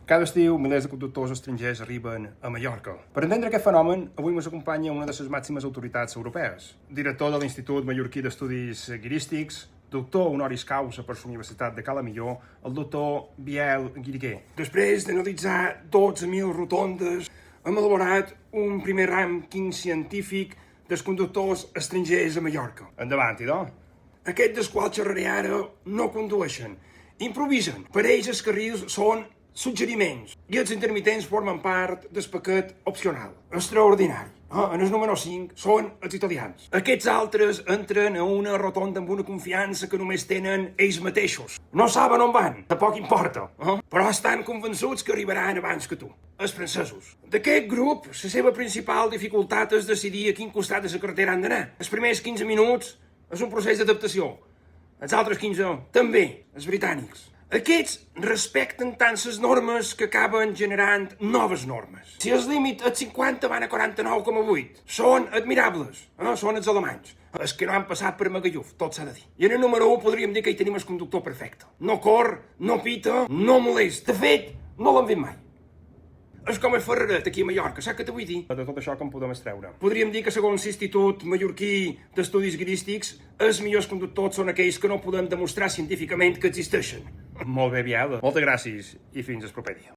Cada estiu, milers de conductors estrangers arriben a Mallorca. Per entendre aquest fenomen, avui ens acompanya una de les màximes autoritats europees, director de l'Institut Mallorquí d'Estudis Guirístics, doctor honoris causa per la Universitat de Cala Millor, el doctor Biel Guiriguer. Després d'analitzar 12.000 rotondes, hem elaborat un primer rànquing científic dels conductors estrangers a Mallorca. Endavant, idò. Aquests dels quals xerraré ara no condueixen, improvisen. Per ells els carrils són suggeriments i els intermitents formen part del paquet opcional. Extraordinari. En el número 5 són els italians. Aquests altres entren a una rotonda amb una confiança que només tenen ells mateixos. No saben on van, tampoc importa, però estan convençuts que arribaran abans que tu. Els francesos. D'aquest grup, la seva principal dificultat és decidir a quin costat de la carretera han d'anar. Els primers 15 minuts és un procés d'adaptació. Els altres 15 també, els britànics. Aquests respecten tant les normes que acaben generant noves normes. Si el límit és 50, van a 49,8. Són admirables, són els alemanys. Els que no han passat per Magalluf, tot s'ha de dir. I en el número 1 podríem dir que hi tenim el conductor perfecte. No cor, no pita, no molesta. De fet, no l'han vist mai. És com el Ferreret aquí a Mallorca, saps què t'ho vull dir? De tot això com podem extreure? Podríem dir que segons l'Institut Mallorquí d'Estudis Guirístics, els millors conductors són aquells que no podem demostrar científicament que existeixen. Molt bé, Biel. Moltes gràcies i fins al proper dia.